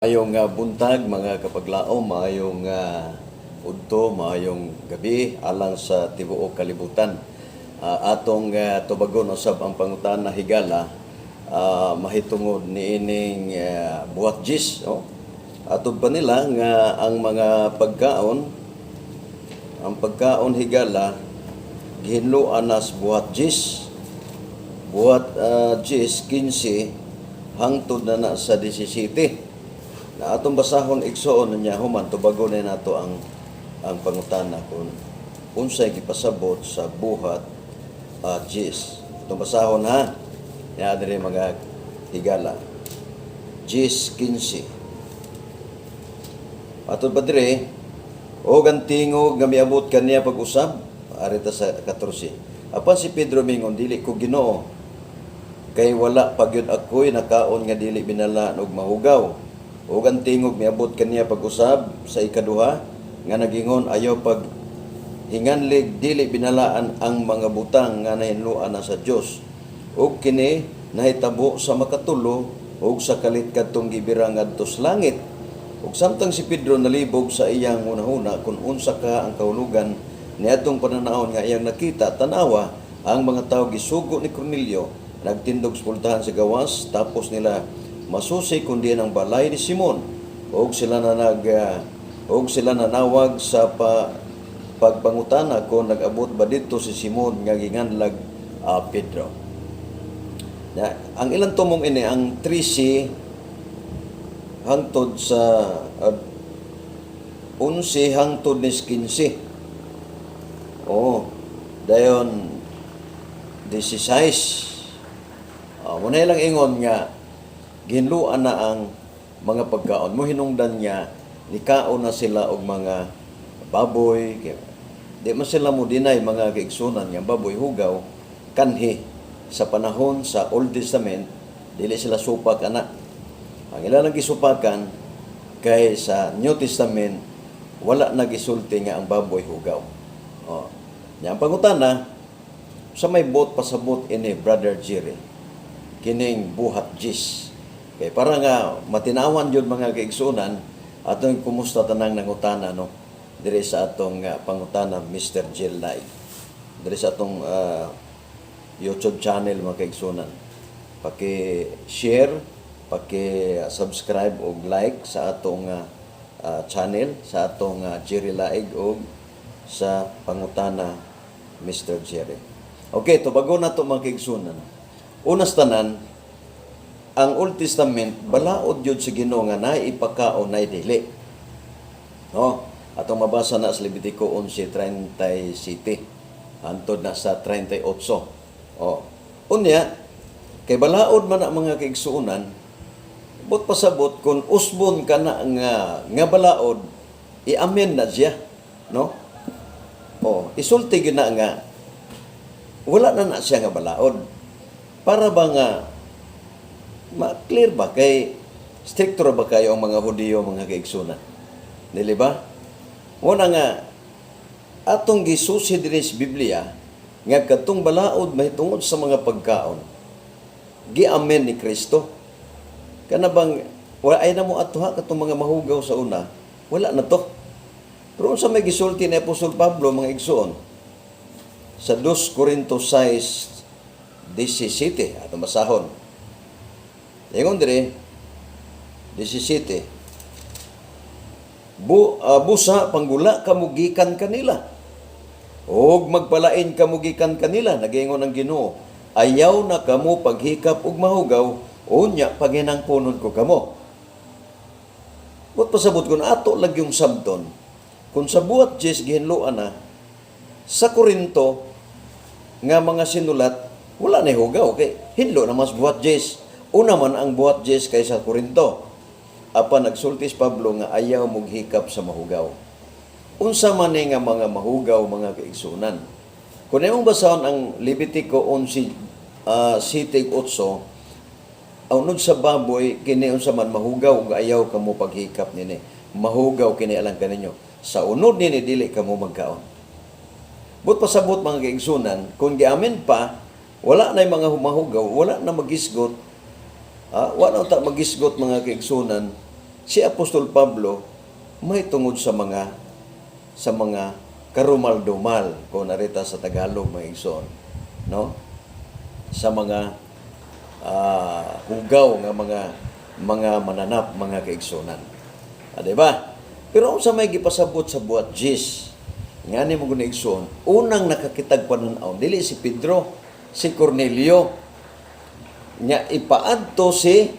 Maayong buntag mga kapaglaom, maayong udto, maayong gabi alang sa tibuok kalibutan. Atong tubagon usab ang pangutan na higala mahitungod niining buhat jis. No? Atod pa nila nga ang mga pagkaon higala gihinluan nas buhat jis. Buhat jis 15 hangtod na sa 17. Na atong basahon igsoon niya human tubagon na nato ang pangutana kung unsay gipasabot sa buhat jis. Atong basahon ha. Ya diri mga higala. Jis 15. Atong pa diri og ang tingog nga miabot kaniya pag-usab arita sa 14. Apan si Pedro mingon dili ko Ginoo kay wala pagyud ako'y nakaon nga dili binala og mahugaw. Ug ang tingog miabot kaniya pag-usab sa ikaduha nga nagingon ayaw pag hinganlig dili binalaan ang mga butang nga nahinluan na sa Dios. Ug kini nahitabo sa makatulo ug sa kalit kadtong gibirang ngadto sa langit. Ug samtang si Pedro nalibog sa iyang unahuna kung unsa ka ang kahulugan niadtong pananahon nga iyang nakita tanawa ang mga tawo gisugo ni Cornelio nagtindog sa pultahan sa gawas tapos nila masusi kundi ang balay ni Simon og sila nanawag sa pagpangutana kung nag-abot ba dito si Simon nga ginganlag Pedro. Ang ilang tumong ini ang 13 hangtod sa 11 hangtod ni 15. Dayon 16. Muna lang ingon nga ginluan na ang mga pagkaon mo hinungdan niya nikaon na sila og mga baboy di man sila mo dinay mga kaigsunan nga baboy hugaw kanhi sa panahon sa Old Testament dili sila supak ana ang ilang gisupakan kay sa New Testament wala nagisulti nga ang baboy hugaw ang pangutana sa may bot pasabot ini Brother Jerry kining buhat jis. Kay para nga matinawan yun mga kaigsunan atong kumusta tanang nangutana no dire sa atong pangutana Mr. Jill Live dire sa atong YouTube channel mga kaigsunan paki-share paki-subscribe og like sa atong channel sa atong Jerry Live og sa pangutana Mr. Jerry. Okay, tubagon na to mga kaigsunan. Unas tanan ang Old Testament balaod yun sa Ginoo nga naipakaon na dili. No? Atong mabasa na sa Levitico 11:37 hangtod na sa 38. Unya kay balaod man ang mga kaigsuonan but pasabot kung usbon kana nga balaod i-amen na siya, no? Isulti gyud na nga wala na siya nga balaod. Para ba nga ma-clear ba kay stricto ba kayo ang mga Hudiyo mga kaigsunan? Dili ba? Una nga atong gisusi diri sa Biblia nga katong balaod mahitungod sa mga pagkaon. Gi-amen ni Kristo. Kana bang wala ay na mo atuha katong mga mahugaw sa una? Wala na to. Pero sa may gisulti ni Apostol Pablo mga igsoon sa 2 Corintos 6:17 atong basahon. Ingon dire 17. Busa panggula kamugikan kanila. Og magpalain kamugikan kanila nagingon ang Ginoo. Ayaw na kamo paghikap og mahugaw unya paginangpunon ko kamo. But pasabot kun ato lag yung sabton. Kung sa buhat jis gihinluan na sa Korinto nga mga sinulat wala na hugaw kay hinlo na mas buhat jis. Una man ang buhat jis kaysa Korinto. Apan nagsultis Pablo nga ayaw moghikap sa mahugaw. Unsa man nga mga mahugaw mga kaigsunan. Kung imong basahon ang Levitico 11:7 unod sa baboy kini unsa man mahugaw ug ayaw kamo paghikap nini. Mahugaw kini alang kaninyo. Sa unod nini dili kamo magkaon. But pasabot mga kaigsunan kung giamen pa wala na mga humahugaw, wala na magisgot. Wala ta magisgot mga kaigsunan si Apostol Pablo may tungod sa mga karumal-dumal kung narita sa Tagalog mga igsoon, no? Sa mga hugaw nga mga mananap, mga kaigsunan. Di ba? Pero sa may gipasabot sa buhat Jis, nga ni mo igsoon, unang nakakitag pananaw dili si Pedro, si Cornelio, nya ipaadto si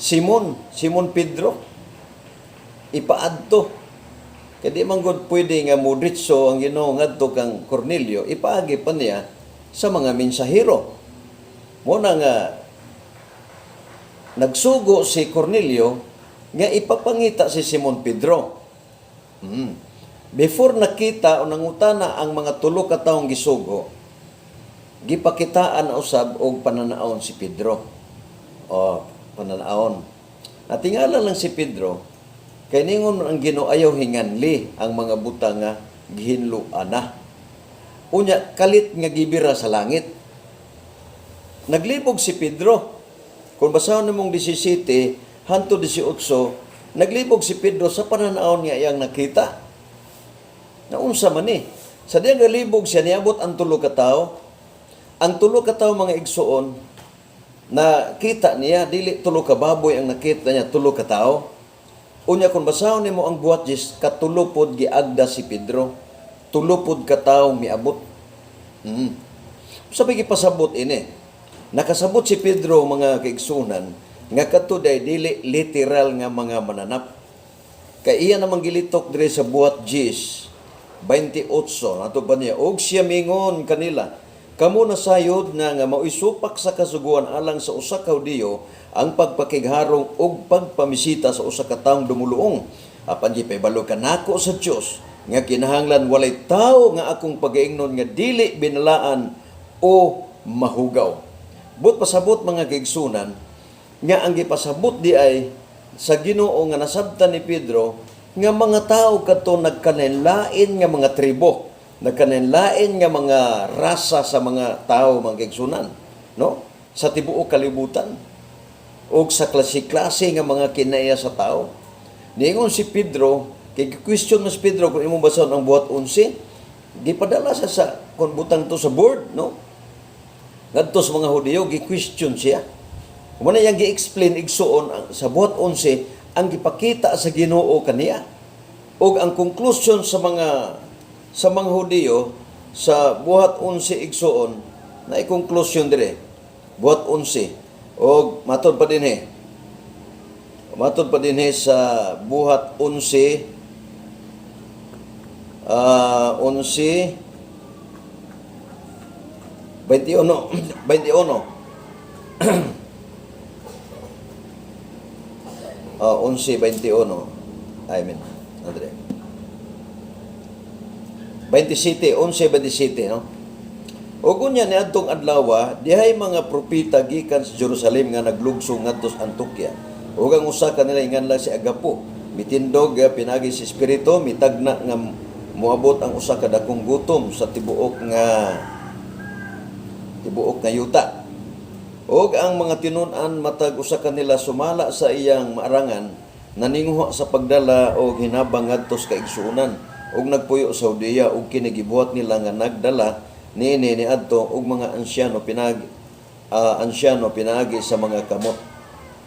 Simon Pedro, ipaadto. Kaya di man gud pwede nga modritso ang Ginoo ngadto kang Cornelio, ipaagi pa niya sa mga mensahero. Muna nga nagsugo si Cornelio nga ipapangita si Simon Pedro. Before nakita o nangutana ang mga tulo ka taong gisugo, gipakitaan usab og pananaon si Pedro. O pananaon. Natingala lang si Pedro kay ningon ang Ginoo ayaw hinganli ang mga butang nga gihinluan na. Unya kalit nga gibira sa langit. Naglibog si Pedro. Kung basahon nimong 17 hangtod 18, naglibog si Pedro sa pananaon nga iyang nakita. Naunsa man ni? Sa diya galibog siya niabot ang tulo ka tawo. Ang tulo ka tawo mga igsuon na kita niya dili tulo ka baboy ang nakita niya, tulo ka tawo. Unya kung basahon nimo ang buhat Jis, katulupod giagda si Pedro. Tulupod ka tawo miabot. Sabi gipasabot ini. Nakasabot si Pedro mga kaigsunan nga katuday dili literal nga mga mananap. Kay iya namang gilitok dire sa buhat Jis 28 nato ba niya og siya mingon kanila, kamo nasayod nga maisupak sa kasuguan alang sa usa ka Hudiyo ang pagpakigharong og pagpamisita sa usa ka taong dumuluong. Apan di pahibalo kanako sa Dios nga kinahanglan walay tawo nga akong pagaingnon nga dili binalaan o mahugaw. But pasabot mga kaigsunan nga ang gipasabot di ay sa Ginoo nga nasabtan ni Pedro nga mga tao kadto nagkanlain nga mga tribo, nagkanlain nga mga rasa sa mga tao mga kaigsunan, no? Sa tibuok kalibutan o sa klase-klase nga mga kinaya sa tao. Niingon si Pedro, kay question mas Pedro kung imong basahon ang buhat 11, gipadala sa kung butang to sa board, no? Ngadto sa mga Hudiyo, gi-question siya. Muna yang gi-explain igsuon sa buhat 11 ang gipakita sa Ginoo kaniya. Og ang conclusion sa mga Hudiyo sa buhat 11 igsuon na i-conclusion dire. Buhat 11. Og matod pa dinhi sa buhat 11 21 11:21. I mean, Andre. 27, 11:27, no? O kunya ni adtong adlaw, dihay mga propeta gikan sa Jerusalem nga naglugsong ngadto sa Antioquia. Ug ang usa kanila inganlan si Agapo, mitindog pinagi si espiritu, mitagna nga moabot ang usa ka dakong gutom sa tibuok nga yuta. Og ang mga tinun-an matag usa kanila sumala sa iyang maarangan, naninguha sa pagdala og hinabang ngadto sa kaigsuonan, og nagpuyo sa Judea og kini gibuhat nila nga nagdala ni adto og mga ansyano pinagi sa mga kamot.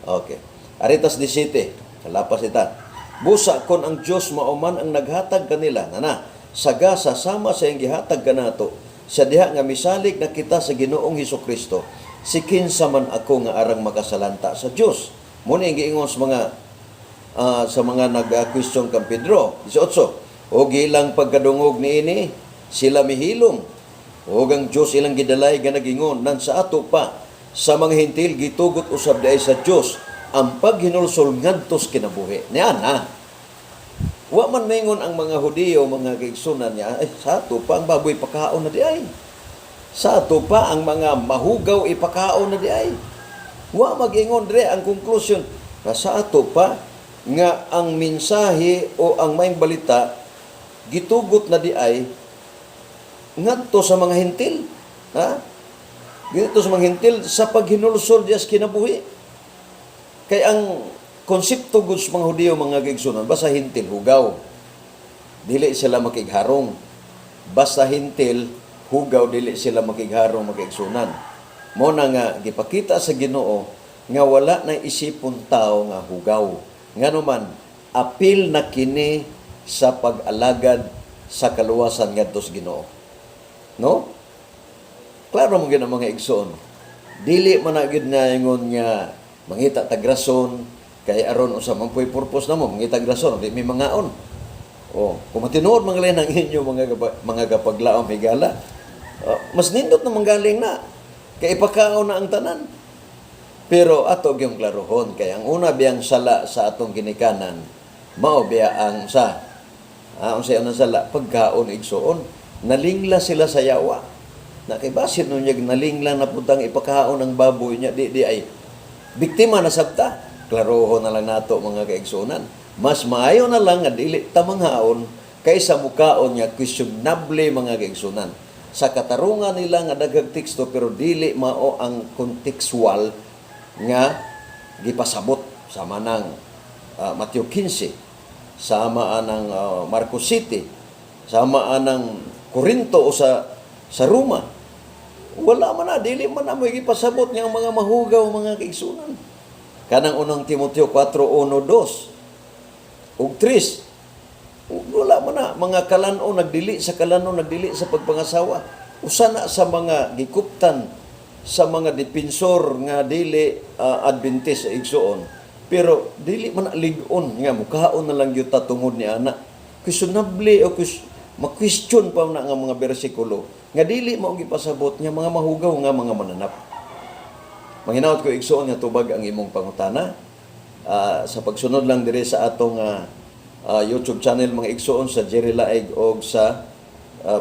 Okay. Aritas 17, kalapas ita. Busa kon ang Dios mauman ang naghatag kanila, nana, sagasa sama sa iyang gihatag kanato, sa diha nga misalig na kita sa Ginoong Hesukristo, si kinsa man ako nga arang makasalanta sa Dios. Muna yung giingon sa mga nag-question kang Pedro, 18, o gilang pagkadungog niini, sila mihilom. O ang Diyos ilang gidalay nga nagingon, nan sa ato pa, sa mga hintil gitugot usab daay sa Diyos, ang paghinulsol ngadtos kinabuhi. Niyan ha. Wa man maingon ang mga Hudiyo, mga kaigsunan niya, sa ato pa ang baboy pakaon na di ay. Sa ato pa ang mga mahugaw ipakaon na di ay. Wa mag-ingon dire ang conclusion na sa ato pa nga ang mensahe o ang maing balita gitugot na di ay ngadto sa mga hintil. Ha? Dito sa mga hintil sa paghinulsol diyas kinabuhi. Kay ang konsepto gud sa mga Hudiyo mga kaigsunan, basta hintil hugaw. Dili sila makigharong. Basta hintil hugaw, dili sila makigharong mga kaigsunan. Mo na nga gipakita sa Ginoo nga wala na isipon tao nga hugaw. Nganuman apil na kini sa pag-alagad sa kaluwasan ngadto sa Ginoo. No? Klaro mo gina mga igsoon. Dili man na gid na ingon nga mangita tagrason kay aron usa man puy purpose namo mangita tagrason di mi mangaon. Oh, kung matinuod man ang inyo mga kapaglaom higala, mas nindot na manggaling na kay ipakaon na ang tanan. Pero ato gyung klarohon kay ang una biyang sala sa atong ginikanan mao biya ang sa unsay ana sala pagkaon igsoon. Nalingla sila sa yawa. Na kay basin nun yung nalingla na puntang ipakaon ng baboy niya, di ay biktima na sabta. Klaroho na lang nato mga kaigsunan. Mas maayo na lang nga dili ta manghaon kaysa mukaon niya questionable mga kaigsunan. Sa katarungan nila nga daghang teksto pero dili mao ang contextual nga gipasabot sama ng Matthew 15, sama ng Marcos City, sama ng Corinto o sa Roma. Wala man na, dili man na mo gipasabot nga mga mahugaw mga kaigsunan. Kanang unang Timoteo 4:1-2 ug 3. Wala man na, mga kalanon nagdili sa pagpangasawa. Usa na sa mga gikuptan sa mga depensor nga dili Adventist sa igsoon. Pero dili man na lig-on nga mukaon na lang gyud ta tungod ni ana. Questionable o ma-question pa na nga mga bersikulo nga dili mao gipasabot nga mga mahugaw nga mga mananap. Manghinaot ko igsoon nga tubag ang imong pangutana sa pagsunod lang dire sa atong YouTube channel mga igsoon sa Jerry Laig o sa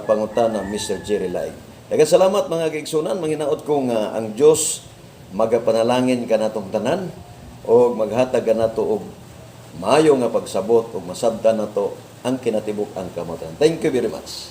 pangutana Mr. Jerry Laig. Daghang salamat mga kaigsunan, manghinaot ko nga ang Dios magapanalangin kanatong tanan o maghatag kanato og maayo nga pagsabot ug masabtan nato ang kinatibuk ang kamatuoran. Thank you very much.